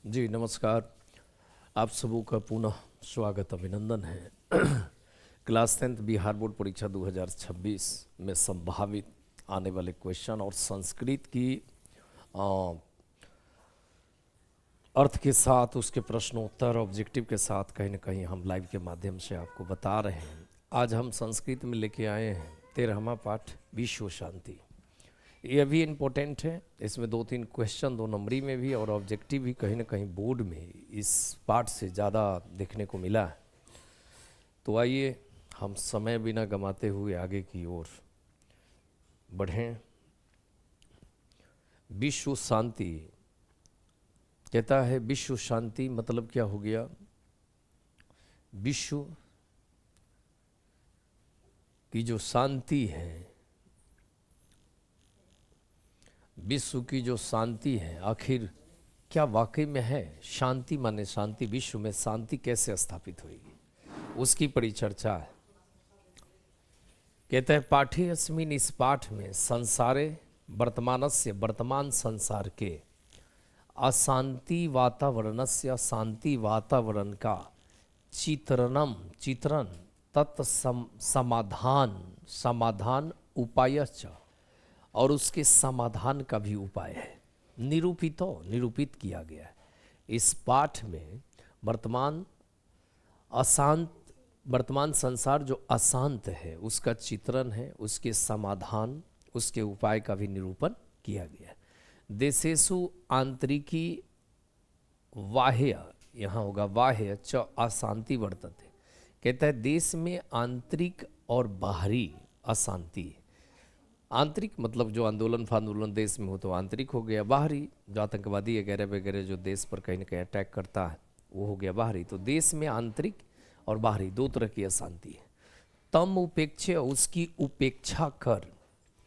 जी नमस्कार। आप सबों का पुनः स्वागत अभिनंदन है। क्लास 10th बिहार बोर्ड परीक्षा 2026 में संभावित आने वाले क्वेश्चन और संस्कृत की अ, अर्थ के साथ उसके प्रश्नोत्तर ऑब्जेक्टिव के साथ कहीं ना कहीं हम लाइव के माध्यम से आपको बता रहे हैं। आज हम संस्कृत में लेके आए हैं 13वां पाठ विश्व शांति। ये भी इम्पोर्टेंट है। इसमें 2-3 क्वेश्चन 2 नंबरी में भी और ऑब्जेक्टिव भी कहीं ना कहीं बोर्ड में इस पार्ट से ज़्यादा देखने को मिला है। तो आइए हम समय बिना गंवाते हुए आगे की ओर बढ़ें। विश्व शांति कहता है, विश्व शांति मतलब क्या हो गया? विश्व की जो शांति है, विश्व की जो शांति है, आखिर क्या वाकई में है? शांति माने शांति, विश्व में शांति कैसे स्थापित होगी, उसकी परिचर्चा है। कहते हैं पाठे अस्मिन, इस पाठ में संसारे वर्तमानस्य, वर्तमान संसार के अशांति वातावरणस्य, शांति वातावरण का चित्रण तत् समाधान उपायश्च, और उसके समाधान का भी उपाय है। निरूपित किया गया है इस पाठ में। वर्तमान संसार जो अशांत है उसका चित्रण है, उसके समाधान, उसके उपाय का भी निरूपण किया गया है। देशेषु आंतरिकी बाह्य, यहाँ होगा बाह्य च अशांति वर्तते। कहता है देश में आंतरिक और बाहरी अशांति है। आंतरिक मतलब जो आंदोलन देश में हो तो आंतरिक हो गया, बाहरी जो आतंकवादी वगैरह वगैरह जो देश पर कहीं ना कहीं अटैक करता है वो हो गया बाहरी। तो देश में आंतरिक और बाहरी 2 तरह की अशांति है। तम उपेक्ष, उसकी उपेक्षा कर,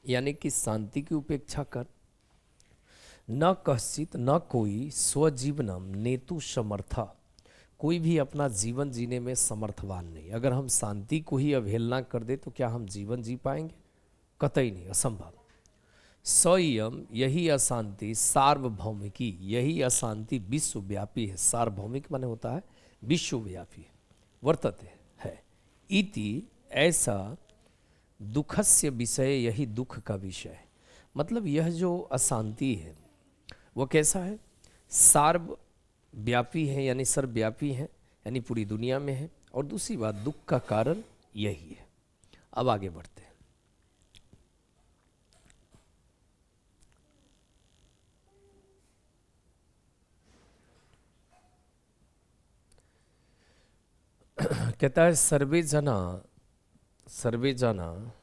यानी कि शांति की उपेक्षा कर। न कश्चित, न कोई स्वजीवनम नेतु समर्था, कोई भी अपना जीवन जीने में समर्थवान नहीं। अगर हम शांति को ही अवहेलना कर दे तो क्या हम जीवन जी पाएंगे? कतई नहीं, असंभव। स्वयं यही अशांति सार्वभौमिकी, यही अशांति विश्वव्यापी है। सार्वभौमिक माने होता है विश्वव्यापी, वर्तते है। इति, ऐसा दुखस्य विषय, यही दुख का विषय है। मतलब यह जो अशांति है वो कैसा है? सार्वव्यापी है, यानी सर्वव्यापी है, यानी पूरी दुनिया में है। और दूसरी बात, दुख का कारण यही है। अब आगे बढ़ते हैं। कहता है सर्वे जना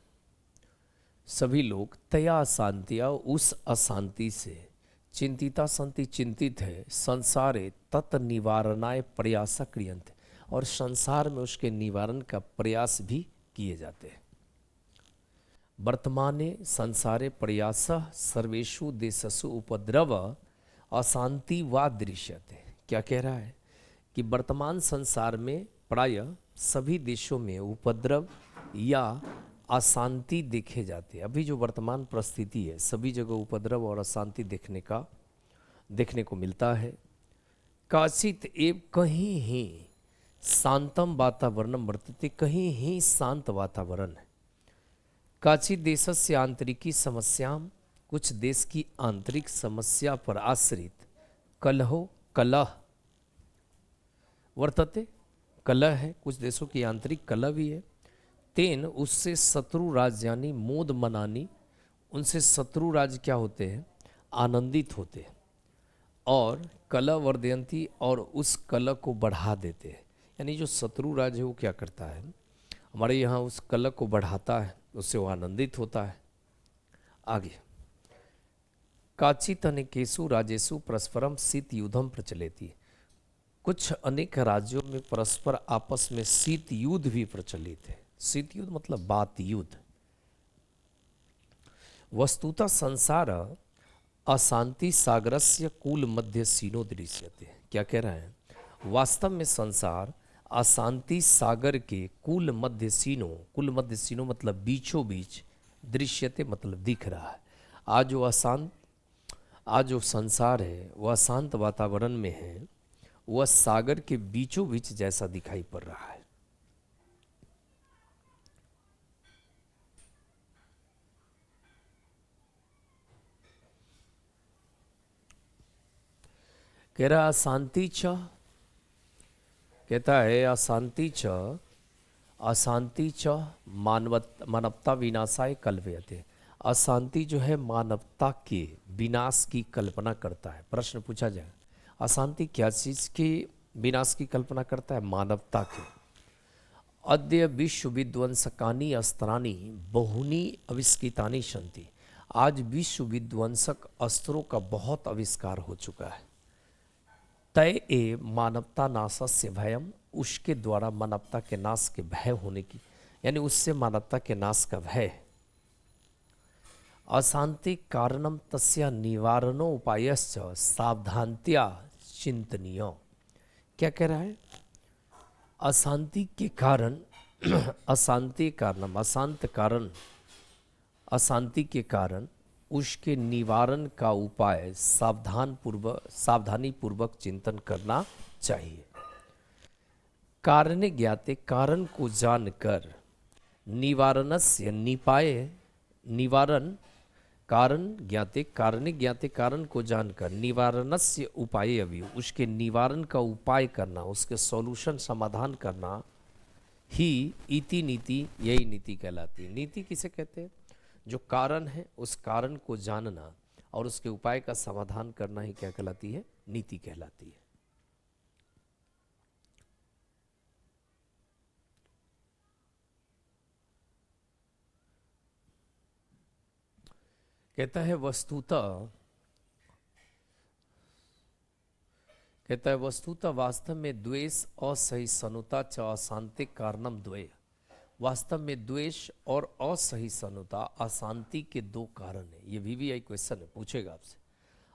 सभी लोग तया अशांतिया, उस अशांति से चिंतिता संति, चिंतित है। संसारे तत् निवारणाय प्रयास क्रियन्ते, और संसार में उसके निवारण का प्रयास भी किए जाते हैं। वर्तमाने संसारे प्रयास सर्वेषु देशसु उपद्रव अशांति वा दृश्यते। क्या कह रहा है कि वर्तमान संसार में प्रायः सभी देशों में उपद्रव या अशांति देखे जाते हैं। अभी जो वर्तमान परिस्थिति है, सभी जगह उपद्रव और अशांति देखने को मिलता है। काचित एव, कहीं ही शांतम वातावरणम वर्तते, कहीं ही शांत वातावरण है। काचित देशस्य आंतरिकी समस्या, कुछ देश की आंतरिक समस्या पर आश्रित कलह वर्तते, कलह है, कुछ देशों की आंतरिक कलह भी है। तेन, उससे शत्रु राज्यानी मोद मनानी, उनसे शत्रु राज्य क्या होते हैं? आनंदित होते हैं। और कलह वर्धयंती, और उस कलह को बढ़ा देते हैं। यानी जो शत्रु राज्य है वो क्या करता है? हमारे यहाँ उस कलह को बढ़ाता है, उससे वो आनंदित होता है। आगे, काचित अनेकेषु राजेषु परस्परम शीत युद्धम प्रचलेती, कुछ अनेक राज्यों में परस्पर आपस में शीत युद्ध भी प्रचलित है। शीत युद्ध मतलब बात युद्ध। वस्तुतः संसार अशांति सागरस्य कूल मध्य सीनो दृश्यते। क्या कह रहा है? वास्तव में संसार अशांति सागर के कूल मध्य सीनो मतलब बीचों बीच, दृश्यते मतलब दिख रहा है। आज जो आज जो संसार है वह शांत वातावरण में है, वह सागर के बीचों बीच जैसा दिखाई पड़ रहा है। कह रहा अशांति च, कहता है अशांति च, अशांति च मानवता विनाशाय कल्पयते। अशांति जो है मानवता के विनाश की कल्पना करता है। प्रश्न पूछा जाए अशांति क्या चीज के विनाश की कल्पना करता है? मानवता के। अद्य विश्व विध्वंसकानी अस्त्राणी बहुनी आविष्कृतानि सन्ति। आज विश्व विध्वंसक अस्त्रों का बहुत आविष्कार हो चुका है। तय ए मानवता नाशस्य भयम, उसके द्वारा मानवता के नाश के भय होने की, यानी उससे मानवता के नाश का भय है। अशांति कारणम तस्य निवारणो उपायश्च सावधानतया चिंतनीय। क्या कह रहा है? अशांति के कारण अशांति कारणम, अशांत कारण, अशांति के कारण उसके निवारण का उपाय सावधानी पूर्वक चिंतन करना चाहिए। कारण ज्ञाते, कारण को जानकर, निवारणस्य निपाय, निवारण कारण ज्ञाते, कारण ज्ञाते कारण को जानकर, निवारणस्य उपाय अभी, उसके निवारण का उपाय करना, उसके सॉल्यूशन समाधान करना ही इति नीति, यही नीति कहलाती है। नीति किसे कहते हैं? जो कारण है उस कारण को जानना और उसके उपाय का समाधान करना ही क्या कहलाती है? नीति कहलाती है। कहता है वस्तुतः, कहता है वस्तुतः वास्तव में द्वेष असहिष्णुता च अशांति कारणम द्वय। वास्तव में द्वेष और असहिष्णुता अशांति के दो कारण है। ये VVI क्वेश्चन है, पूछेगा आपसे।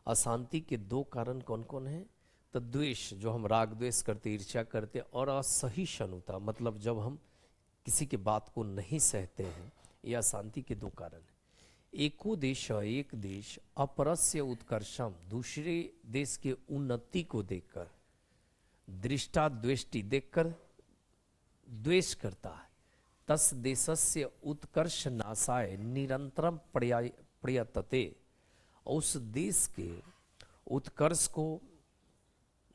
अशांति के दो कारण कौन कौन है? तो द्वेष, जो हम राग द्वेष करते, ईर्ष्या करते, और असहिष्णुता मतलब जब हम किसी की बात को नहीं सहते हैं, ये अशांति के दो कारण है। एको देश, एक देश, अपरस्य उत्कर्षम, दूसरे देश के उन्नति को देखकर, दृष्टा द्वेष्टि, देखकर द्वेष करता है। तस् देशस्य उत्कर्ष नाशाय निरंतरम प्रयतते। उस देश के उत्कर्ष को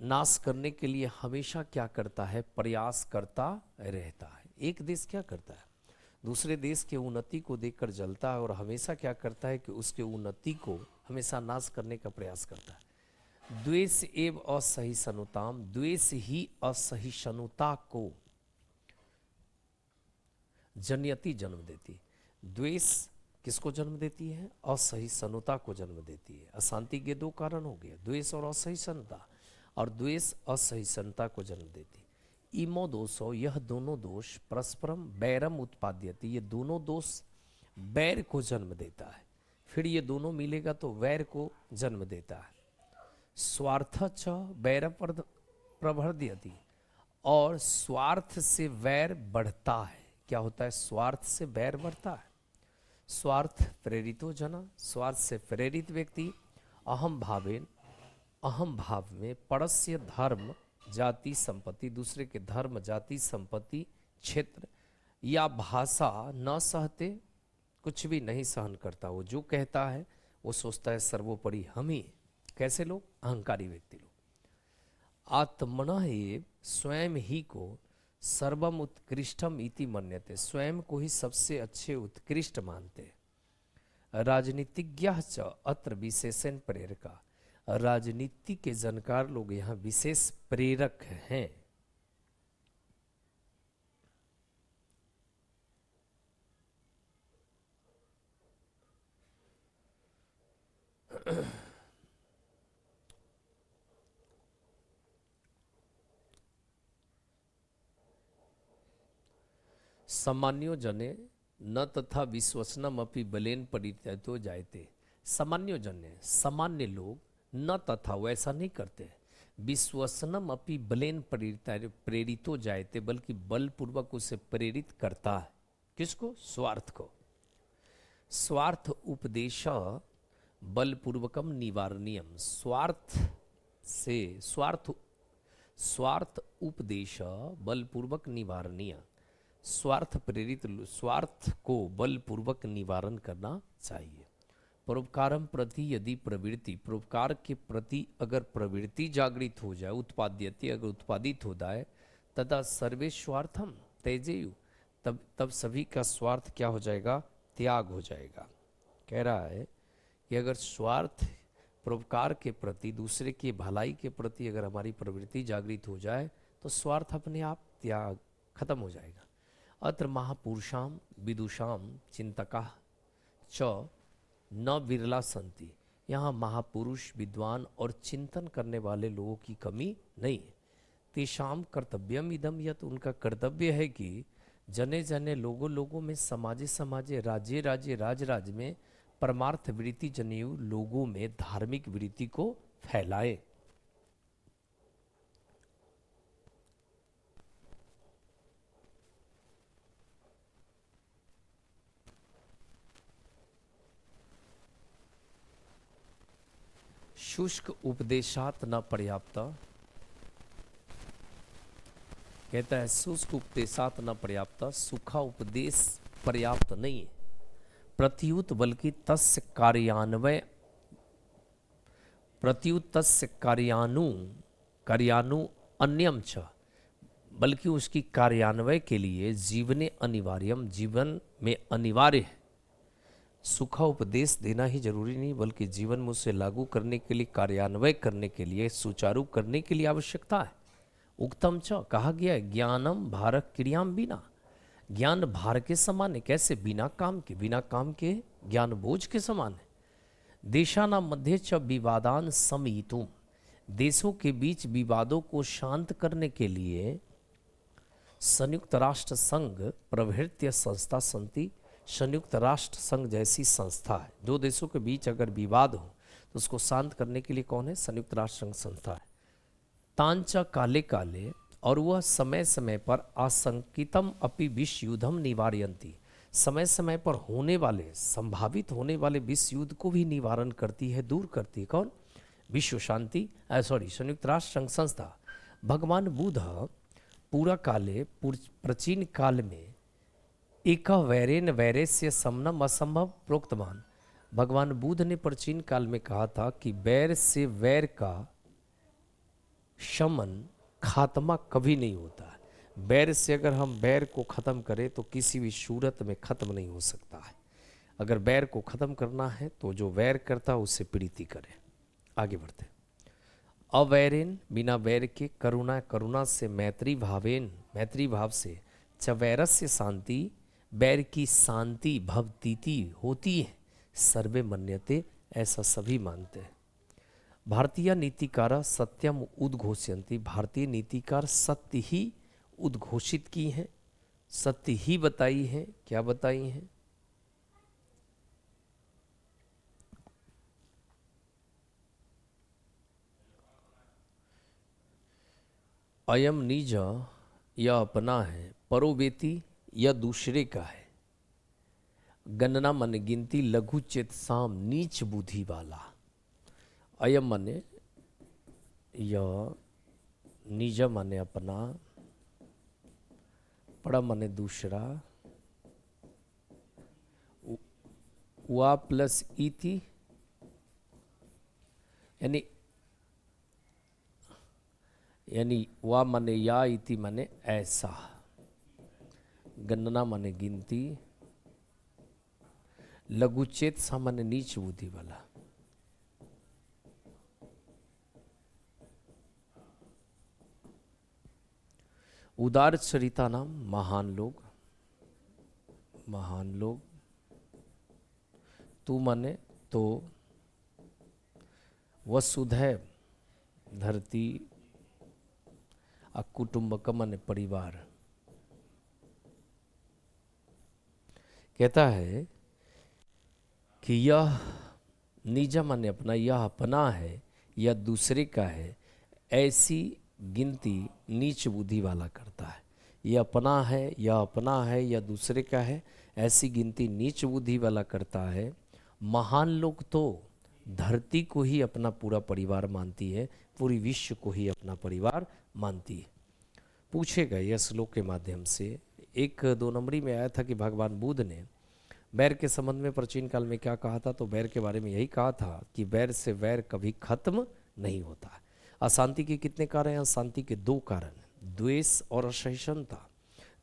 नाश करने के लिए हमेशा क्या करता है? प्रयास करता रहता है। एक देश क्या करता है? दूसरे देश के उन्नति को देखकर जलता है और हमेशा क्या करता है कि उसके उन्नति को हमेशा नाश करने का प्रयास करता है। द्वेष एव असहिष्णुताम, द्वेष ही असहिष्णुता को जनयति, जन्म देती। द्वेष किसको जन्म देती है? असहिष्णुता को जन्म देती है। अशांति के दो कारण हो गए, द्वेष और असहिष्णुता, और द्वेष असहिष्णुता को जन्म देती। इमो दोषो, यह दोनों दोष परस्परम बैरम उत्पाद्यति, ये दोनों दोष बैर को जन्म देता है। फिर ये दोनों मिलेगा तो वैर को जन्म देता है। स्वार्थ च बैर प्रवर्धयति, और स्वार्थ से वैर बढ़ता है। क्या होता है? स्वार्थ से वैर बढ़ता है। स्वार्थ प्रेरितो जना, स्वार्थ से प्रेरित व्यक्ति अहम भावेन, अहम भाव में, परस्य धर्म जाति संपत्ति, दूसरे के धर्म जाति संपत्ति क्षेत्र या भाषा न सहते, कुछ भी नहीं सहन करता। वो जो कहता है वो सोचता है सर्वोपरि हम ही। कैसे लोग? अहंकारी व्यक्ति लोग। आत्मनः एव, स्वयं ही को, सर्वम उत्कृष्टम इति मन्यते, स्वयं को ही सबसे अच्छे उत्कृष्ट मानते। राजनीतिज्ञ च अत्र विशेषण प्रेरका, राजनीति के जानकार लोग यहाँ विशेष प्रेरक हैं। सामान्यो जने न तथा विश्वसनम अपि बलेन परित्यक्तो जायते। सामान्यो जने, सामान्य लोग, न तथा, वैसा नहीं करते, विश्वसनम अपि बलेन प्रेरितो जायते, बल्कि बलपूर्वक उसे प्रेरित करता है। किसको? स्वार्थ को। स्वार्थ उपदेश बलपूर्वकम निवारणीयम, स्वार्थ से स्वार्थ उपदेश बलपूर्वक निवारणीय, स्वार्थ प्रेरित स्वार्थ को बलपूर्वक निवारण करना चाहिए। परोपकारम प्रति यदि प्रवृत्ति, परोपकार के प्रति अगर प्रवृत्ति जागृत हो जाए, उत्पाद्यते अगर उत्पादित हो जाए, तथा सर्वे स्वार्थम त्यजेयु, तब सभी का स्वार्थ क्या हो जाएगा, त्याग हो जाएगा। कह रहा है कि अगर स्वार्थ परोपकार के प्रति, दूसरे की भलाई के प्रति अगर हमारी प्रवृत्ति जागृत हो जाए तो स्वार्थ अपने आप त्याग खत्म हो जाएगा। अत्र महापुरुषाम विदुषाम चिंतका च न बिरला संति, यहाँ महापुरुष विद्वान और चिंतन करने वाले लोगों की कमी नहीं है। तेषाम कर्तव्यम इदम यत, उनका कर्तव्य है कि जने जने लोगों लोगों में, समाजे समाजे, राज्य राज्य, राज राज में परमार्थ वृत्ति जनेऊ, लोगों में धार्मिक वृत्ति को फैलाए। शुष्क उपदेशात न पर्याप्त, कहता है शुष्क उपदेशात न पर्याप्त, सूखा उपदेश पर्याप्त नहीं है। प्रत्युत बल्कि तस्य कार्यान्वय, प्रत्युत तस्य कार्यानु अन्यम च, बल्कि उसकी कार्यान्वय के लिए जीवने अनिवार्यम, जीवन में अनिवार्य है। सूखा उपदेश देना ही जरूरी नहीं, बल्कि जीवन में उसे लागू करने के लिए, कार्यान्वय करने के लिए, सुचारू करने के लिए आवश्यकता है। उक्तम च, कहा गया है, ज्ञानम भारक क्रियाम बिना, ज्ञान भार के समान है। कैसे? बिना काम के, बिना काम के ज्ञान बोझ के समान है। देशाना मध्य च विवादान समीतुम, देशों के बीच विवादों को शांत करने के लिए संयुक्त राष्ट्र संघ प्रभृत्य संस्था संति, संयुक्त राष्ट्र संघ जैसी संस्था है। दो देशों के बीच अगर विवाद हो तो उसको शांत करने के लिए कौन है? संयुक्त राष्ट्र संघ संस्था है। तांचा काले काले, और वह समय समय पर आशंकितम अपि विश्व युद्धम निवारयंती, समय समय पर होने वाले, संभावित होने वाले विश्व युद्ध को भी निवारण करती है, दूर करती है। कौन? विश्व शांति, संयुक्त राष्ट्र संघ संस्था। भगवान बुद्ध पूरा काले, प्राचीन काल में एक वैरेन वैरेस्य समनम असंभव प्रोक्तमान, भगवान बुद्ध ने प्राचीन काल में कहा था कि वैर से वैर का शमन, खात्मा कभी नहीं होता है। बैर से अगर हम बैर को ख़त्म करें तो किसी भी सूरत में ख़त्म नहीं हो सकता है। अगर बैर को ख़त्म करना है तो जो वैर करता है उससे प्रीति करें। आगे बढ़ते। अवैरेन, बिना वैर के, करुणा, करुणा से, मैत्री भावेन, मैत्री भाव से, च वैरस्य शांति, बैर की शांति भवतीति होती है, सर्वे मन्यते, ऐसा सभी मानते हैं। भारतीय नीतिकार सत्यम उद्घोषयन्ति, भारतीय नीतिकार सत्य ही उद्घोषित की हैं, सत्य ही बताई है। क्या बताई हैं? अयम निज, यह अपना है, परोवेती, यह दूसरे का है, गणना मन गिनती, लघु चेत साम, नीच बुद्धि वाला। अयम माने यह, निज माने अपना, पड़ा माने दूसरा, वा प्लस इति, यानी वा माने या, इति माने ऐसा, गणना माने गिनती, लघुचेत सा माने नीच बुद्धि वाला। उदार चरिता नाम, महान लोग, महान लोग। तू माने तो वसुधैव, धरती, कुटुंबकम माने परिवार। कहता है कि यह निज माने अपना, यह अपना है, यह दूसरे का है, ऐसी गिनती नीच बुद्धि वाला करता है। यह अपना है, यह अपना है, यह दूसरे का है, ऐसी गिनती नीच बुद्धि वाला करता है। महान लोग तो धरती को ही अपना पूरा परिवार मानती है, पूरी विश्व को ही अपना परिवार मानती है। पूछेगा यह श्लोक के माध्यम से। एक 2 नंबरी में आया था कि भगवान बुद्ध ने बैर के संबंध में प्राचीन काल में क्या कहा था, तो बैर के बारे में यही कहा था कि बैर से वैर कभी खत्म नहीं होता है। अशांति के कितने कारण हैं? अशांति के 2 कारण, द्वेष और असहिष्णुता।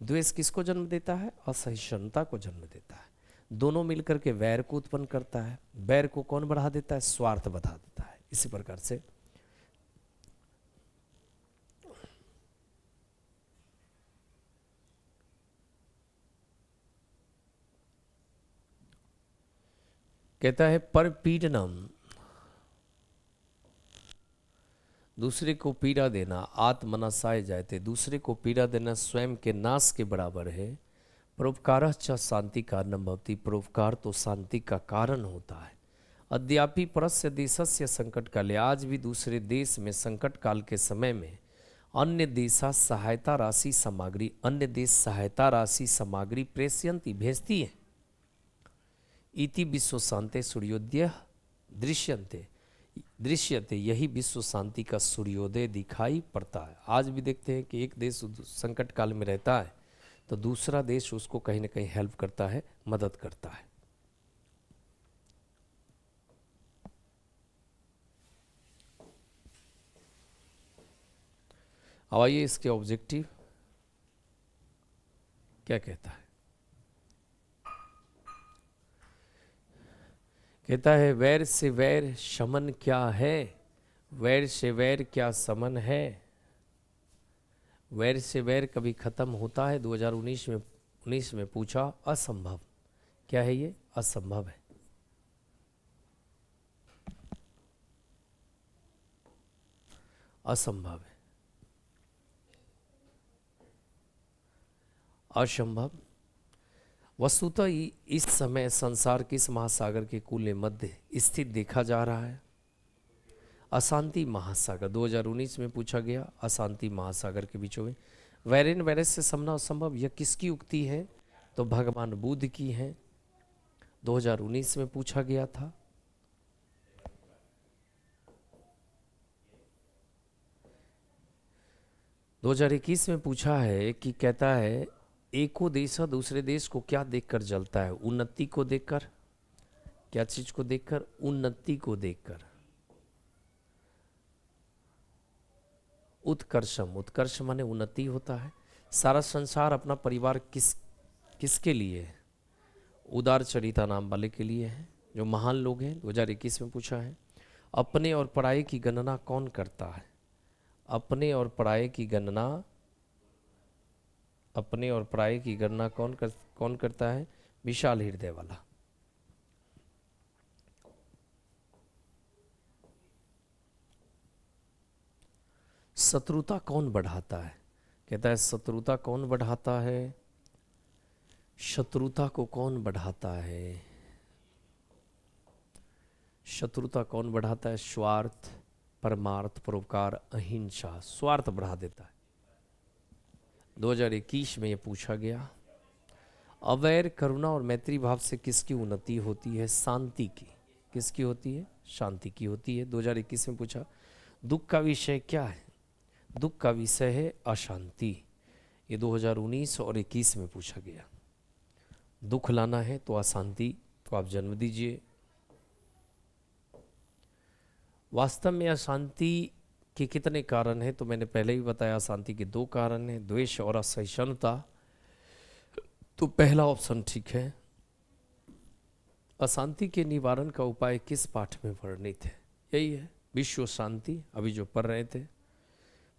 द्वेष किसको जन्म देता है? असहिष्णुता को जन्म देता है। दोनों मिलकर के वैर को उत्पन्न करता है। वैर को कौन बढ़ा देता है? स्वार्थ बढ़ा देता है। इसी प्रकार से कहता है परपीडनम, दूसरे को पीड़ा देना, आत्मनाशाय जायते, दूसरे को पीड़ा देना स्वयं के नाश के बराबर है। परोपकारः च शांति कारणम भवति, परोपकार तो शांति का कारण होता है। अद्यापि परस्य देशस्य संकट काले, आज भी दूसरे देश में संकट काल के समय में अन्य देशा सहायता राशि सामग्री, अन्य देश सहायता राशि सामग्री प्रेषयन्ति, भेजती है। इति विश्व शांति सूर्योदय दृश्यन्ते, दृश्यते, यही विश्व शांति का सूर्योदय दिखाई पड़ता है। आज भी देखते हैं कि एक देश संकट काल में रहता है तो दूसरा देश उसको कहीं ना कहीं हेल्प करता है, मदद करता है। अब आइए इसके ऑब्जेक्टिव क्या कहता है। कहता है वैर से वैर शमन क्या है? वैर से वैर क्या समन है? वैर से वैर कभी खत्म होता है? 2019 में पूछा, असंभव। क्या है ये? असंभव है। असंभव है, असंभव। वस्तुतः इस समय संसार किस महासागर के कुल मध्य स्थित देखा जा रहा है? अशांति महासागर। 2019 में पूछा गया, अशांति महासागर के बीचों में। वैरिन वैरस से समना असंभव, यह किसकी उक्ति है? तो भगवान बुद्ध की है। 2019 में पूछा गया था। दो 2021 में पूछा है कि कहता है एको देश दूसरे देश को क्या देखकर जलता है? उन्नति को देखकर। क्या चीज को देखकर? उन्नति को देखकर। उत्कर्षम, उत्कर्ष माने उन्नति होता है। सारा संसार अपना परिवार किसके लिए है? उदार चरिता नाम वाले के लिए है, जो महान लोग हैं। 2021 में पूछा है। अपने और पराये की गणना कौन करता है? अपने और पराये की गणना, अपने और पराये की गणना कौन करता है? विशाल हृदय वाला। शत्रुता कौन बढ़ाता है? कहता है शत्रुता कौन बढ़ाता है? शत्रुता को कौन बढ़ाता है? शत्रुता कौन बढ़ाता है? स्वार्थ, परमार्थ, परोपकार, अहिंसा। स्वार्थ बढ़ा देता है। 2021 में ये पूछा गया। अवैर, करुणा और मैत्री भाव से किसकी उन्नति होती है? शांति की। किसकी होती है? शांति की होती है। 2021 में पूछा। दुख का विषय क्या है? दुख का विषय है अशांति। ये 2019 और 21 में पूछा गया। दुख लाना है तो अशांति को आप जन्म दीजिए। वास्तव में अशांति के कितने कारण हैं? तो मैंने पहले ही बताया, अशांति के 2 कारण हैं, द्वेष और असहिष्णुता। तो पहला ऑप्शन ठीक है। अशांति के निवारण का उपाय किस पाठ में वर्णित है? यही है, विश्व शांति, अभी जो पढ़ रहे थे।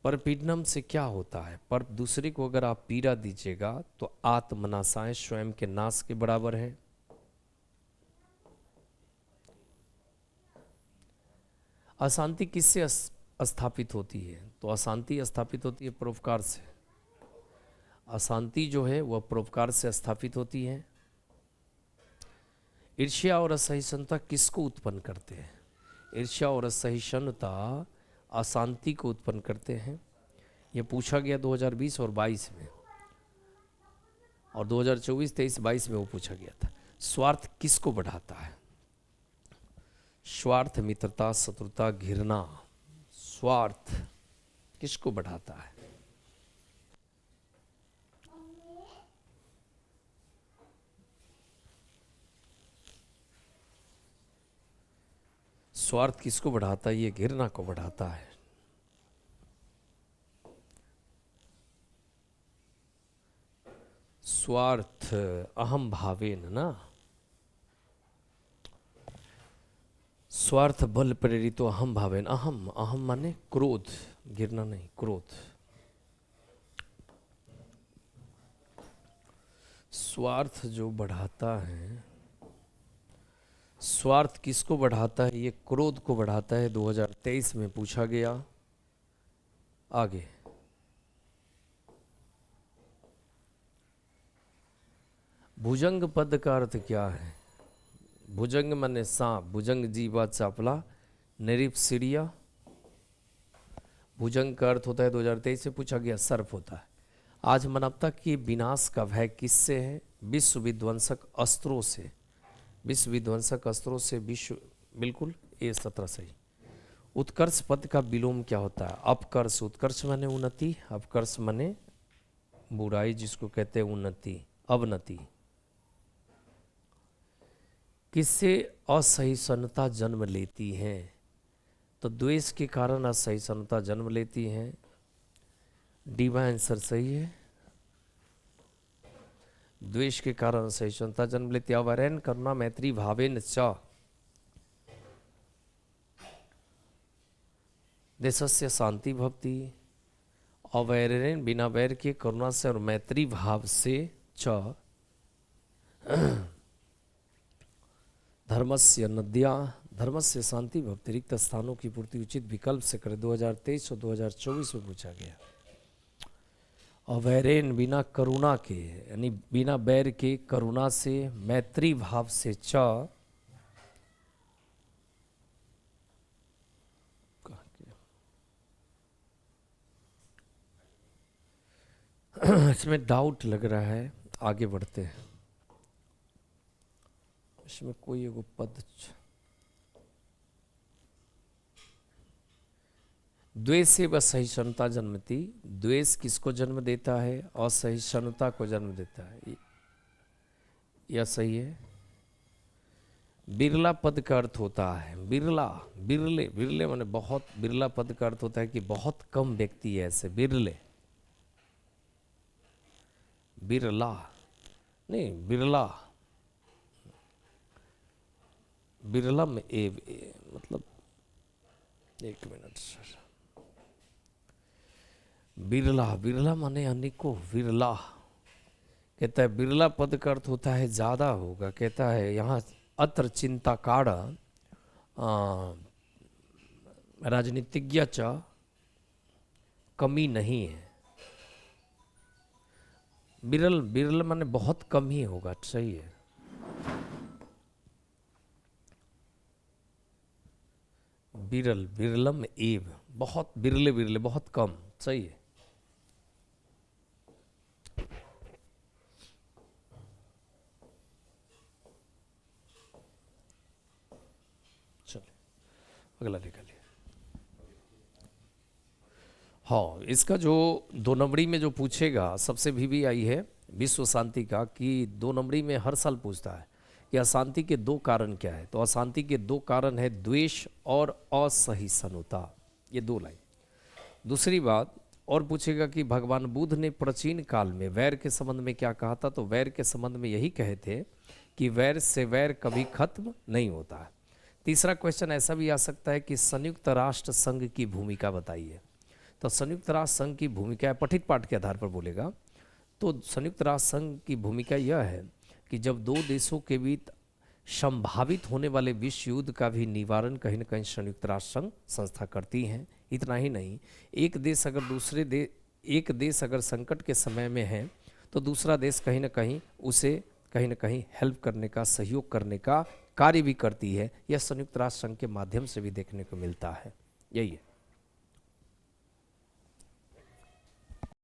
परपीडनम से क्या होता है? पर दूसरे को अगर आप पीड़ा दीजिएगा तो आत्मनाशाय, स्वयं के नाश के बराबर है। अशांति किससे स्थापित होती है? तो अशांति स्थापित होती है परोपकार से। अशांति जो है वह परोपकार से स्थापित होती है। ईर्ष्या और असहिष्णुता किसको उत्पन्न करते हैं? ईर्ष्या और असहिष्णुता अशांति को उत्पन्न करते हैं। ये पूछा गया 2020 और 22 में, और 2024, 23, 22 में वो पूछा गया था। स्वार्थ किसको बढ़ाता है? स्वार्थ, मित्रता, शत्रुता, घृणा। स्वार्थ किसको बढ़ाता है? स्वार्थ किसको बढ़ाता है? ये घृणा को बढ़ाता है। स्वार्थ अहम भावेन ना, स्वार्थ बल प्रेरित अहम भावेन। अहम, अहम माने क्रोध, घृणा नहीं, क्रोध। स्वार्थ जो बढ़ाता है, स्वार्थ किसको बढ़ाता है? ये क्रोध को बढ़ाता है। 2023 में पूछा गया। आगे, भुजंग पद का अर्थ क्या है? भुजंग माने सांप, भुजंग जीवा चापला निरीपसिरिया। भुजंग का अर्थ होता है, 2023 में पूछा गया, सर्प होता है। आज मानवता के विनाश का भय किससे है? विश्व विध्वंसक अस्त्रों से। विश्व विध्वंसक अस्त्रों से विश्व, बिल्कुल ये 17 सही। उत्कर्ष पद का विलोम क्या होता है? अपकर्ष। उत्कर्ष माने उन्नति, अपकर्ष माने बुराई, जिसको कहते हैं उन्नति, अवनति। किससे असहिष्णुता जन्म लेती है? तो द्वेष के कारण असहिष्णुता जन्म लेती है। डी का आंसर सही है। द्वेष के कारण असहिष्णुता जन्म लेती है। अवैरेन करुणा मैत्री भावेन च देशस्य शांति भवति। अवैरेन बिना वैर के, करुणा से और मैत्री भाव से च धर्मस्य नद्या, धर्मस्य शांति भवति। रिक्त स्थानों की पूर्ति उचित विकल्प से करे। 2023 और 2024 में पूछा गया। अवैरेन बिना करुणा के, यानी बिना बैर के, करुणा से, मैत्री भाव से च इसमें डाउट लग रहा है, आगे बढ़ते हैं। इसमें कोई एगो पद, द्वेष से असहिष्णुता जन्मती। द्वेष किसको जन्म देता है? असहिष्णुता को जन्म देता है। यह सही है। बिरला पद का अर्थ होता है, बिरला, बिरले, बिरले माने बहुत। बिरला पद का अर्थ होता है कि बहुत कम व्यक्ति है ऐसे, बिरले। बिरला नहीं, बिरला, बिरला में मतलब, एक मिनट सर। बिरला, बिरला माने अनेकों, बिरला। कहता है बिरला पद का अर्थ होता है ज्यादा होगा। कहता है यहाँ अत्र चिंता काढ़ राजनीतिज्ञ च कमी नहीं है। बिरल, बिरल माने बहुत कम ही होगा, सही है। बिरल, बिरलम एव, बहुत बिरले, बिरले बहुत कम, सही है। चलिए अगला निकालिए। हाँ, इसका जो 2 नंबरी में जो पूछेगा, सबसे VVI है विश्व शांति का, कि 2 नंबरी में हर साल पूछता है कि अशांति के 2 कारण क्या है। तो अशांति के 2 कारण है द्वेष और असहिष्णुता, ये 2 लाइन। दूसरी बात और पूछेगा कि भगवान बुद्ध ने प्राचीन काल में वैर के संबंध में क्या कहा था। तो वैर के संबंध में यही कहे थे कि वैर से वैर कभी खत्म नहीं होता है। तीसरा क्वेश्चन ऐसा भी आ सकता है कि संयुक्त राष्ट्र संघ की भूमिका बताइए। तो संयुक्त राष्ट्र संघ की भूमिका पठित पाठ के आधार पर बोलेगा। तो संयुक्त राष्ट्र संघ की भूमिका यह है कि जब 2 देशों के बीच संभावित होने वाले विश्व युद्ध का भी निवारण कहीं न कहीं संयुक्त राष्ट्र संघ संस्था करती हैं। इतना ही नहीं, एक देश अगर संकट के समय में है तो दूसरा देश कहीं न कहीं उसे कहीं न कहीं हेल्प करने का, सहयोग करने का कार्य भी करती है। यह संयुक्त राष्ट्र संघ के माध्यम से भी देखने को मिलता है। यही है।